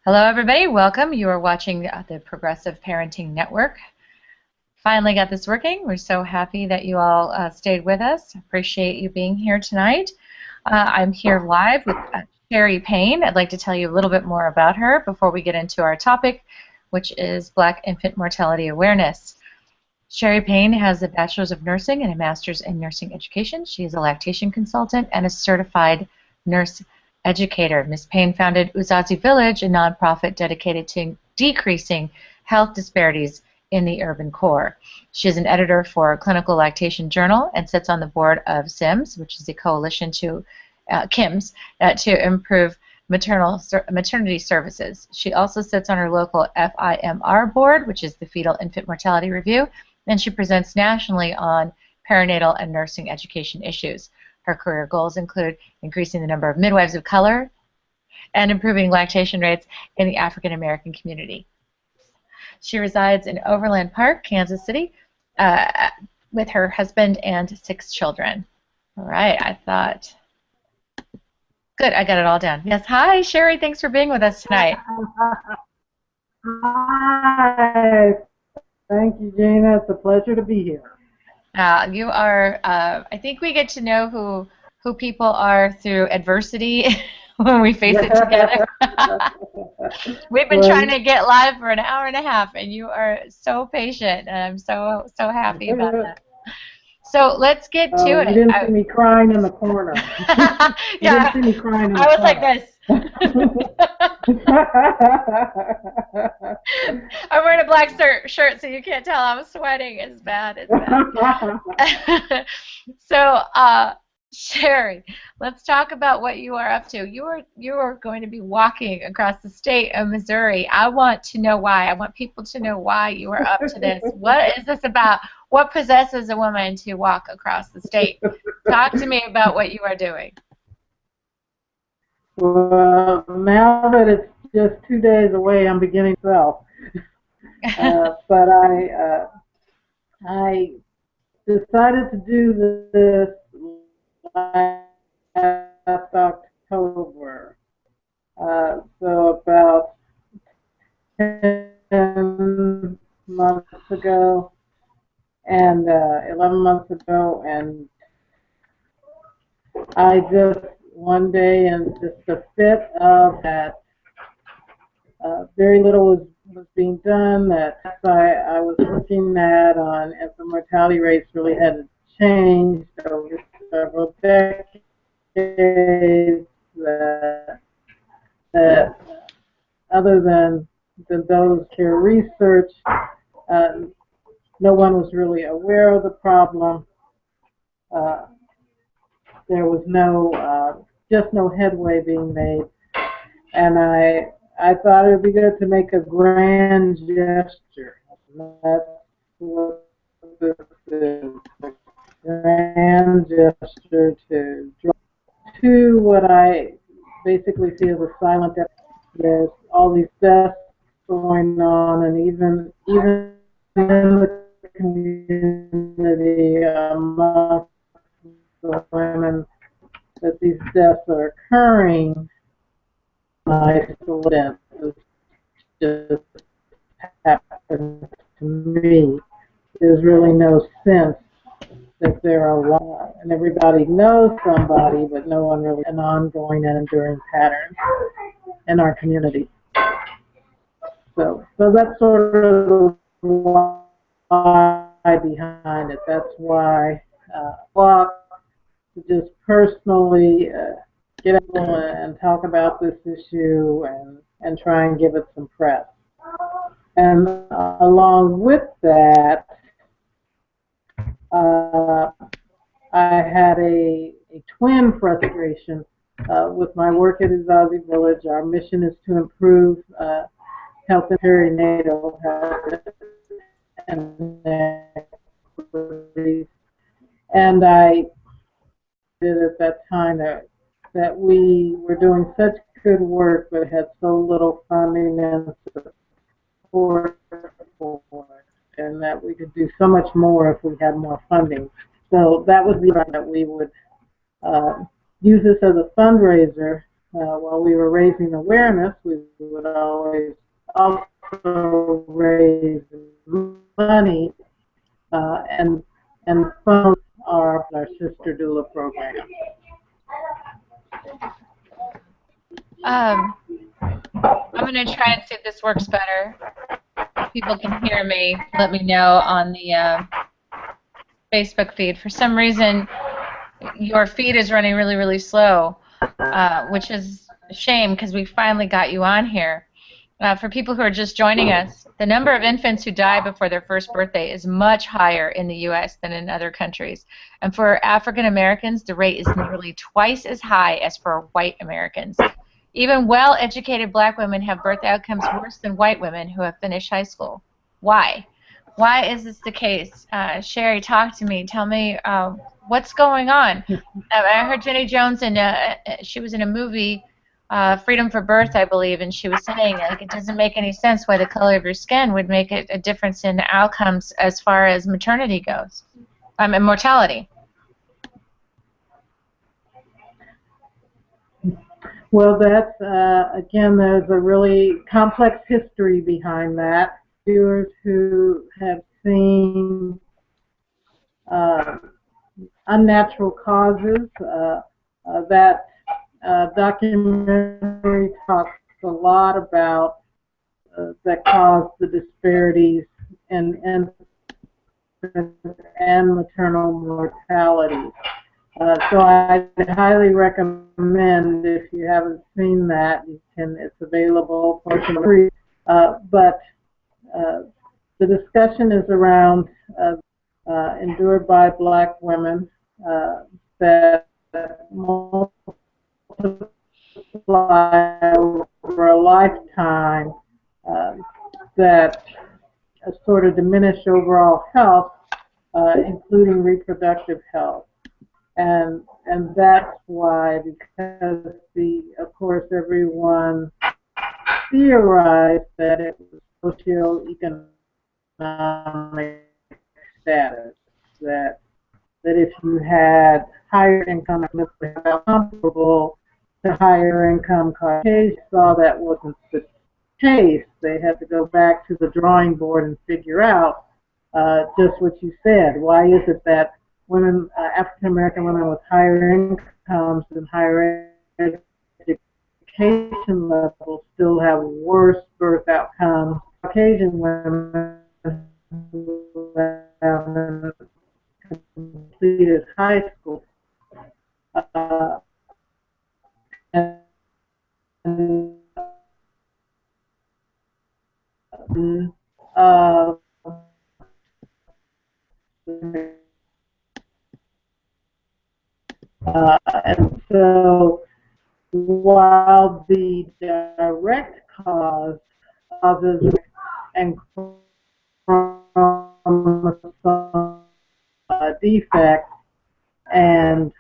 Hello, everybody. Welcome. You are watching the Progressive Parenting Network. Finally got this working. We're so happy that you all stayed with us. Appreciate you being here tonight. I'm here live with Sherry Payne. I'd like to tell you a little bit more about her before we get into our topic, which is Black Infant Mortality Awareness. Sherry Payne has a Bachelor's of Nursing and a Master's in Nursing Education. She is a lactation consultant and a certified nurse educator. Ms. Payne founded Uzazi Village, a nonprofit dedicated to decreasing health disparities in the urban core. She is an editor for Clinical Lactation Journal and sits on the board of CIMS, which is a coalition to CIMS, to improve maternity services. She also sits on her local FIMR Board, which is the Fetal Infant Mortality Review, and she presents nationally on perinatal and nursing education issues. Her career goals include increasing the number of midwives of color and improving lactation rates in the African American community. She resides in Overland Park, Kansas City, with her husband and 6 children. All right, I thought, good, I got it all down. Yes, hi, Sherry, thanks for being with us tonight. Hi, thank you, Gina. It's a pleasure to be here. You are, I think we get to know who people are through adversity when we face it together. We've been trying to get live for an hour and a half, and you are so patient, and I'm so happy about that. So let's get to it. You didn't see me crying in the corner. Yeah, you didn't see me crying in the I was corner. like this. I'm wearing a black shirt, so you can't tell I'm sweating. It's bad. It's bad. So, Sherry, let's talk about what you are up to. You are going to be walking across the state of Missouri. I want to know why. I want people to know why you are up to this. What is this about? What possesses a woman to walk across the state? Talk to me about what you are doing. Well, now that it's just 2 days away, I'm beginning to sell. But I decided to do this last October. So about 10 months ago and 11 months ago, and I just one day, and just the fit of that, very little was being done. That I was looking at on infant mortality rates really hadn't changed over several decades. That other than those care research, no one was really aware of the problem. There was just no headway being made, and I thought it would be good to make a grand gesture. That's what this is, a grand gesture to draw to what I basically see as a silent death. There's all these deaths going on, and even in the community among the women, that these deaths are occurring. It just happened to me. There's really no sense that there are one, and everybody knows somebody, but no one really an ongoing and enduring pattern in our community. So that's sort of the why behind it. That's why walk, to just personally get out and talk about this issue and try and give it some press. And along with that, I had a twin frustration with my work at Uzazi Village. Our mission is to improve health and perinatal health and equity. And I did at that time that we were doing such good work but had so little funding and support for it, and that we could do so much more if we had more funding. So that was the idea, that we would use this as a fundraiser while we were raising awareness, we would always also raise money and fund our sister doula program. I'm going to try and see if this works better. If people can hear me, let me know on the Facebook feed. For some reason, your feed is running really, really slow, which is a shame because we finally got you on here. For people who are just joining us, the number of infants who die before their first birthday is much higher in the U.S. than in other countries. And for African Americans, the rate is nearly twice as high as for white Americans. Even well-educated black women have birth outcomes worse than white women who have finished high school. Why? Why is this the case? Sherry, talk to me. Tell me what's going on. I heard Jenny Jones, she was in a movie, Freedom for Birth, I believe, and she was saying like it doesn't make any sense why the color of your skin would make a difference in outcomes as far as maternity goes, and mortality. Well, that's, again, there's a really complex history behind that. Viewers who have seen unnatural causes, that documentary talks a lot about that cause the disparities in and maternal mortality. So I highly recommend, if you haven't seen that, it's available for free. But the discussion is around endured by black women that multiply over a lifetime, that sort of diminish overall health, including reproductive health. And that's why, because of course everyone theorized that it was socioeconomic status, that if you had higher income, it was comparable to higher income Caucasians. Saw that wasn't the case. They had to go back to the drawing board and figure out just what you said. Why is it that women, African American women with higher incomes and higher education levels still have worse birth outcomes? Caucasian women who haven't completed high school. And so while the direct causes and chromosome defects and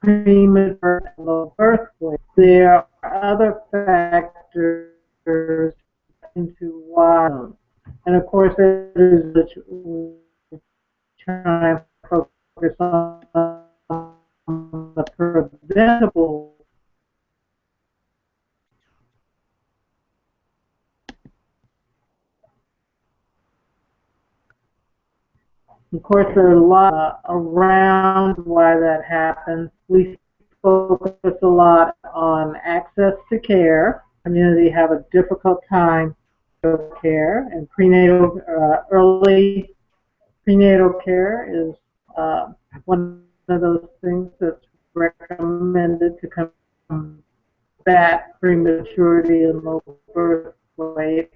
premature birth weight, there are other factors into why. And of course, it is trying to focus on the preventable. Of course, there are a lot around why that happens. We focus a lot on access to care. Community have a difficult time with care, and prenatal, early prenatal care is one of those things that's recommended to combat prematurity and low birth weight.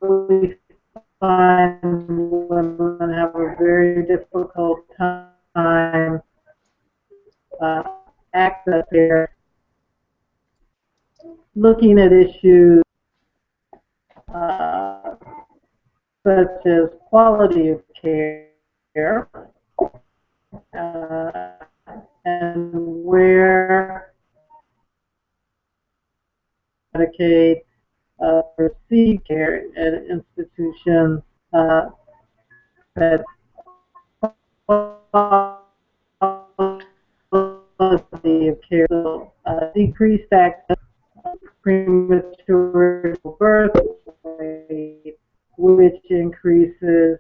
We find women have a very difficult time accessing, looking at issues such as quality of care and where Medicaid receive care at institutions that quality of care. So, decreased access, premature birth rate, which increases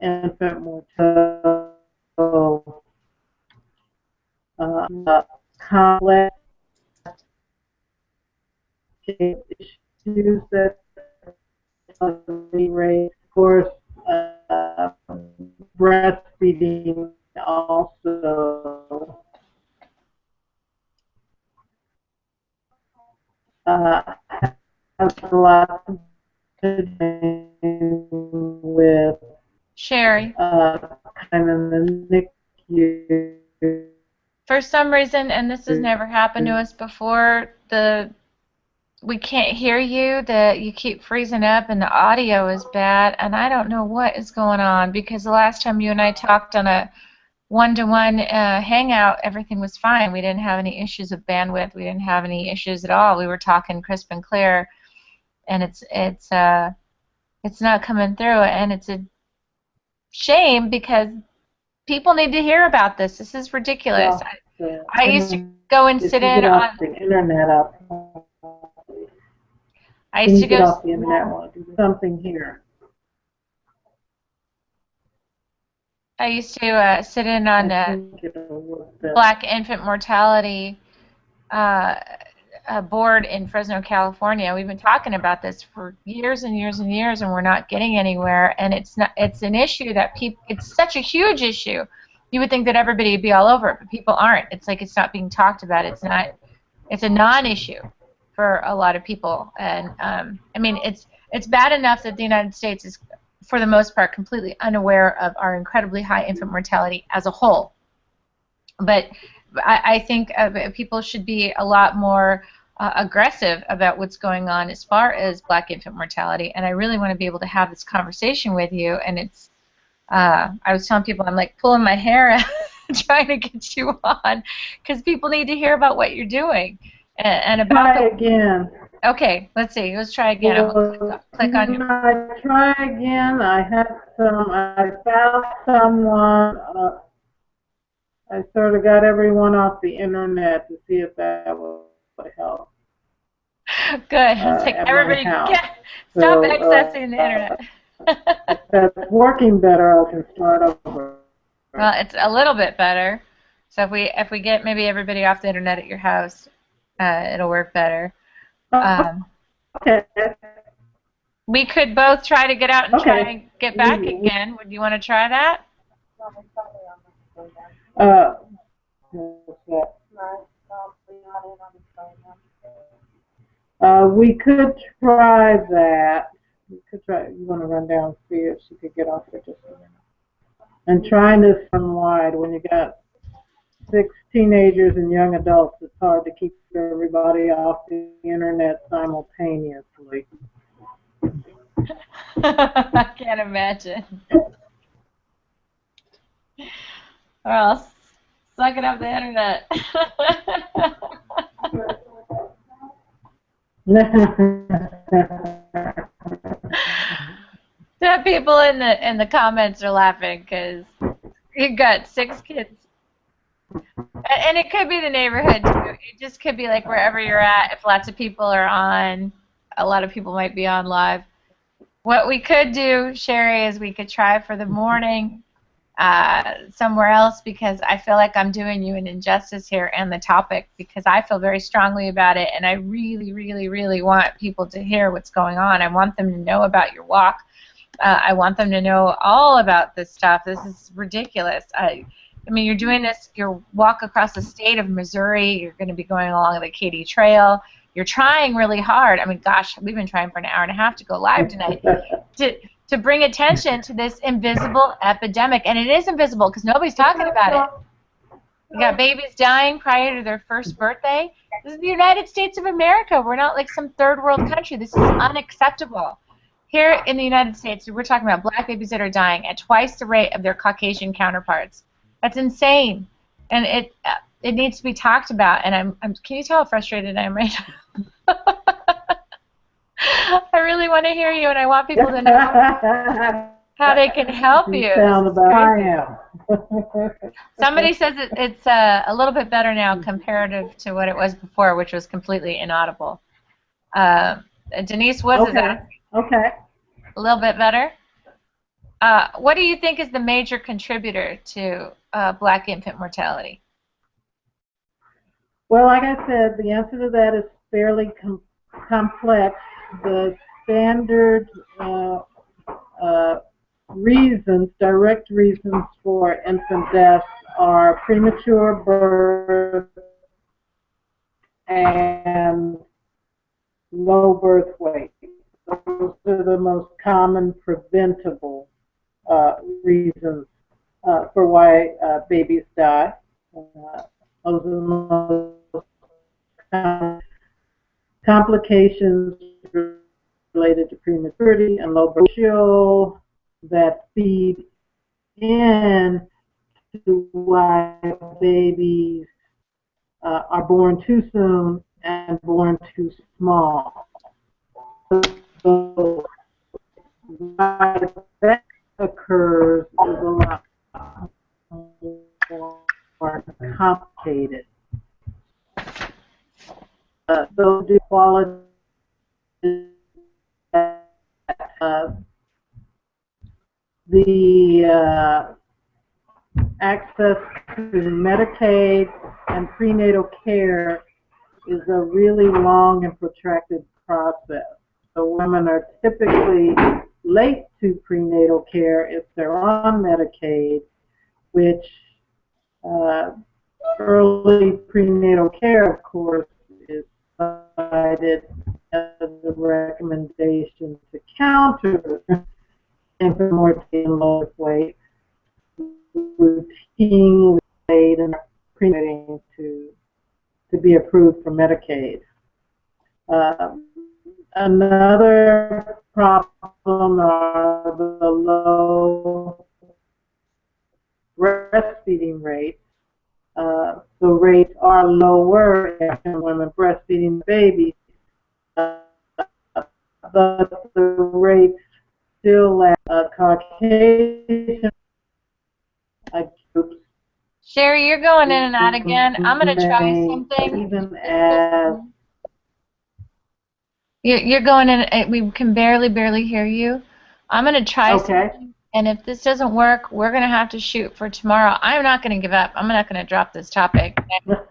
infant mortality, complex issues that raise, of course, breastfeeding also has a lot to do with Sherry. kind of the NICU. For some reason, and this has never happened to us before, we can't hear you. You keep freezing up, and the audio is bad. And I don't know what is going on, because the last time you and I talked on a one-to-one hangout, everything was fine. We didn't have any issues of bandwidth. We didn't have any issues at all. We were talking crisp and clear, and it's not coming through, and it's a shame because people need to hear about this. This is ridiculous. I used to go and sit in on the internet up. I used to get go off the internet. I want to do something here. I used to sit in on Black infant mortality board in Fresno, California. We've been talking about this for years and years and years, and we're not getting anywhere. And it's an issue that it's such a huge issue. You would think that everybody would be all over it, but people aren't. It's like it's not being talked about. It's a non-issue for a lot of people. And I mean, it's bad enough that the United States is, for the most part, completely unaware of our incredibly high infant mortality as a whole. But I think people should be a lot more aggressive about what's going on as far as Black infant mortality. And I really want to be able to have this conversation with you. And it's, I was telling people, I'm like pulling my hair out trying to get you on, because people need to hear about what you're doing and about. Try again. Okay, let's see. Let's try again. Click on you. I try again. I found someone. I sort of got everyone off the internet to see if that would help. Good. It's like everybody stop accessing the internet. If that's working better, I can start over. Well, it's a little bit better. So if we get maybe everybody off the internet at your house, it'll work better. Okay. We could both try to get out and try and get back again. Would you want to try that? We could try that. We could try. You want to run down and see if she could get off for just a minute. And trying this wide when you got 6 teenagers and young adults, it's hard to keep everybody off the internet simultaneously. I can't imagine. Or else, suck it up the internet. The people in the comments are laughing because you've got 6 kids. And it could be the neighborhood, too. It just could be like wherever you're at. If lots of people are on, a lot of people might be on live. What we could do, Sherry, is we could try for the morning somewhere else, because I feel like I'm doing you an injustice here and the topic, because I feel very strongly about it, and I really, really, really want people to hear what's going on. I want them to know about your walk. I want them to know all about this stuff. This is ridiculous. I mean, you're doing this, your walk across the state of Missouri, you're going to be going along the Katy Trail, you're trying really hard. I mean, gosh, we've been trying for an hour and a half to go live tonight to bring attention to this invisible epidemic. And it is invisible because nobody's talking about it. You got babies dying prior to their first birthday. This is the United States of America. We're not like some third world country. This is unacceptable. Here in the United States, we're talking about Black babies that are dying at twice the rate of their Caucasian counterparts. That's insane, and it needs to be talked about. And can you tell how frustrated I am right now? I really want to hear you, and I want people to know. how they can help you. You sound about I am. Somebody says it's a little bit better now comparative to what it was before, which was completely inaudible. Denise Woods is asking. Okay. A little bit better. What do you think is the major contributor to black infant mortality? Well, like I said, the answer to that is fairly complex. The standard reasons, direct reasons for infant deaths are premature birth and low birth weight. Those are the most common preventable reasons for why babies die. Those are the most common complications related to prematurity and low birth ratio that feed in to why babies are born too soon and born too small. So why that occurs is a lot more complicated. So the quality the access to Medicaid and prenatal care is a really long and protracted process. So women are typically late to prenatal care if they're on Medicaid, which early prenatal care, of course, is cited as a recommendation to counter infant mortality and low birth weight, routinely late and prenating to be approved for Medicaid. Another problem are the low breastfeeding rates. The rates are lower in women breastfeeding babies, but the rates still lack Caucasian groups. Sherry, you're going in and out again. I'm going to try something. Even as you're going in, we can barely hear you. I'm going to try something, and if this doesn't work, we're going to have to shoot for tomorrow. I'm not going to give up. I'm not going to drop this topic.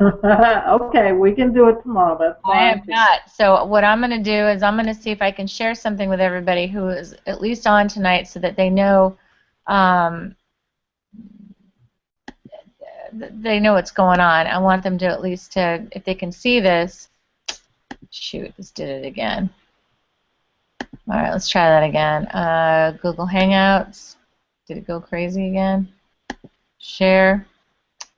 Okay, we can do it tomorrow. That's fine. I am not. So what I'm going to do is I'm going to see if I can share something with everybody who is at least on tonight so that they know what's going on. I want them to at least if they can see this. Shoot, this did it again. All right, let's try that again. Google Hangouts. Did it go crazy again? Share.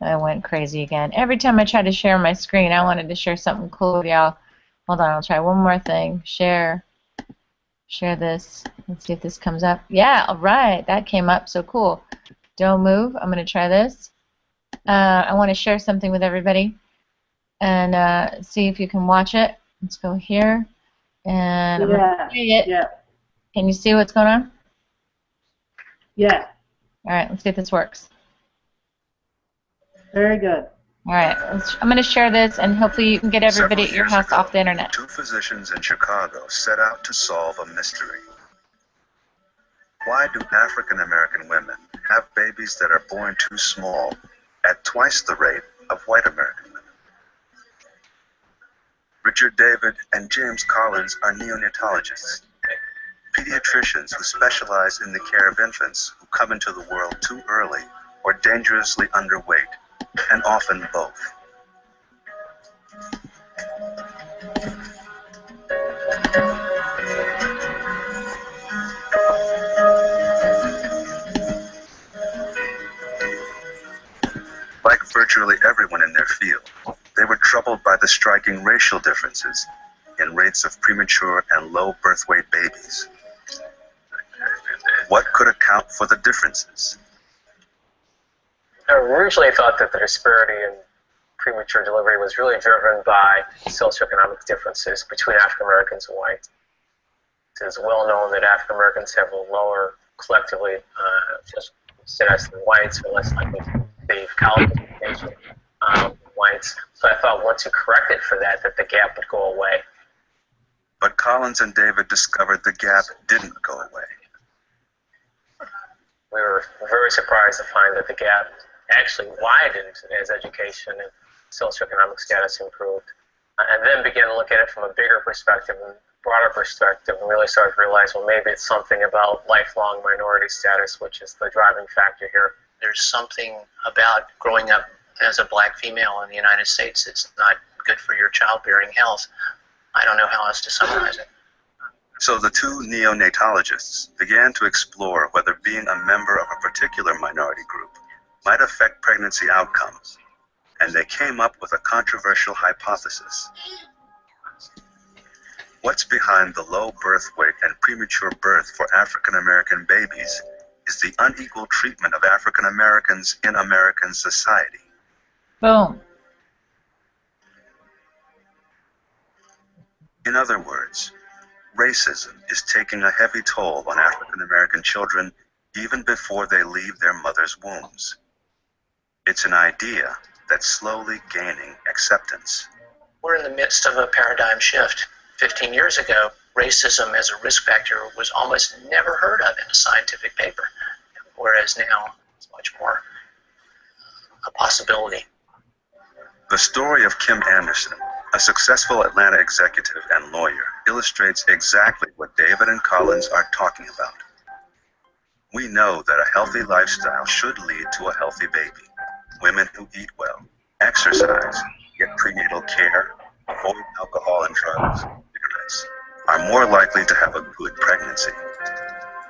I went crazy again. Every time I try to share my screen, I wanted to share something cool with y'all. Hold on, I'll try one more thing. Share. Share this. Let's see if this comes up. Yeah, all right. That came up. So cool. Don't move. I'm going to try this. I want to share something with everybody and see if you can watch it. Let's go here. And I'm going to play it. Yeah. Can you see what's going on? Yeah. All right, let's see if this works. Very good. All right, I'm going to share this, and hopefully you can get everybody at your house off the internet. Two physicians in Chicago set out to solve a mystery. Why do African American women have babies that are born too small at twice the rate of white American women? Richard David and James Collins are neonatologists, pediatricians who specialize in the care of infants who come into the world too early or dangerously underweight, and often both. Like virtually everyone in their field, they were troubled by the striking racial differences in rates of premature and low birth weight babies. What could account for the differences? I originally thought that the disparity in premature delivery was really driven by socioeconomic differences between African Americans and whites. It is well known that African Americans have a lower collectively just consider us whites or less likely to receive college education whites. So I thought once you corrected for that, that the gap would go away. But Collins and David discovered the gap didn't go away. We were very surprised to find that the gap actually widened as education and socioeconomic status improved. And then began to look at it from a bigger perspective and broader perspective, and really started to realize, well, maybe it's something about lifelong minority status, which is the driving factor here. There's something about growing up as a black female in the United States that's not good for your childbearing health. I don't know how else to summarize it. So the two neonatologists began to explore whether being a member of a particular minority group might affect pregnancy outcomes, and they came up with a controversial hypothesis. What's behind the low birth weight and premature birth for African American babies is the unequal treatment of African Americans in American society. Boom. In other words, racism is taking a heavy toll on African American children even before they leave their mother's wombs. It's an idea that's slowly gaining acceptance. We're in the midst of a paradigm shift. 15 years ago, racism as a risk factor was almost never heard of in a scientific paper, whereas now it's much more a possibility. The story of Kim Anderson, a successful Atlanta executive and lawyer, illustrates exactly what David and Collins are talking about. We know that a healthy lifestyle should lead to a healthy baby. Women who eat well, exercise, get prenatal care, avoid alcohol and drugs, cigarettes, are more likely to have a good pregnancy.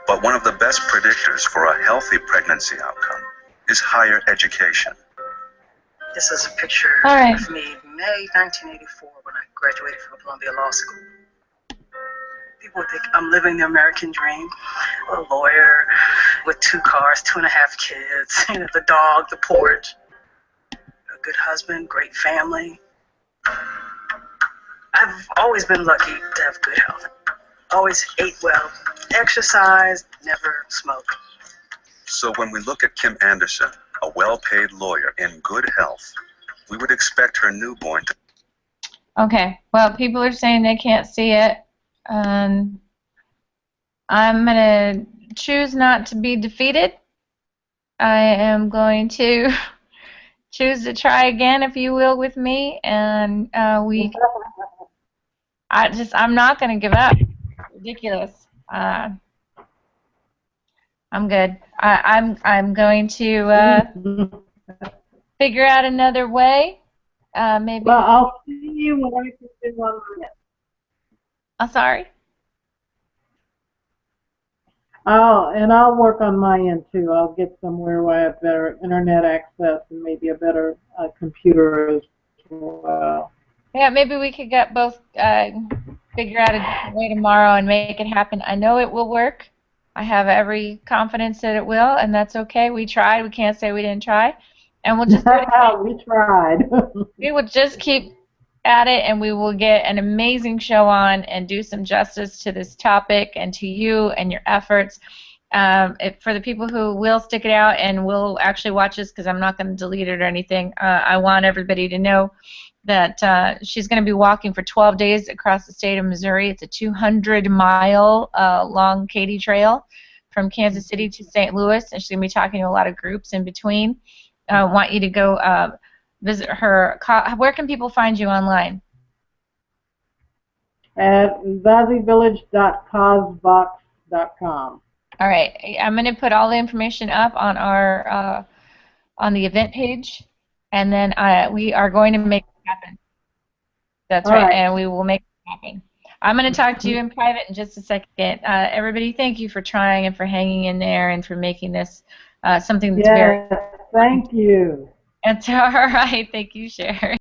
But one of the best predictors for a healthy pregnancy outcome is higher education. This is a picture of me, May 1984, when I graduated from Columbia Law School. People think I'm living the American dream. A lawyer with 2 cars, 2.5 kids, the dog, the porch, a good husband, great family. I've always been lucky to have good health. Always ate well, exercised, never smoked. So when we look at Kim Anderson, a well-paid lawyer in good health, we would expect her newborn to... Okay, well, people are saying they can't see it. I'm going to choose not to be defeated. I am going to choose to try again, if you will, with me, and I'm not going to give up. Ridiculous. I'm good. I'm going to figure out another way. Maybe. Well, I'll see you when I can do one minute. I'm sorry. And I'll work on my end too. I'll get somewhere where I have better internet access and maybe a better computer as well. Yeah, maybe we could get both figure out a different way tomorrow and make it happen. I know it will work. I have every confidence that it will, and that's okay. We tried. We can't say we didn't try. And we'll just we tried. We will just keep at it, and we will get an amazing show on and do some justice to this topic and to you and your efforts. For the people who will stick it out and will actually watch this, because I'm not going to delete it or anything, I want everybody to know that she's going to be walking for 12 days across the state of Missouri. It's a 200-mile long Katy Trail from Kansas City to St. Louis, and she's going to be talking to a lot of groups in between. I want you to go visit her. Where can people find you online? At uzazivillage.cosbox.com. All right. I'm going to put all the information up on our on the event page, and then we are going to make it happen. That's right, and we will make it happen. I'm going to talk to you in private in just a second. Everybody, thank you for trying and for hanging in there and for making this something that's very... Thank you. It's all right. Thank you, Sherry.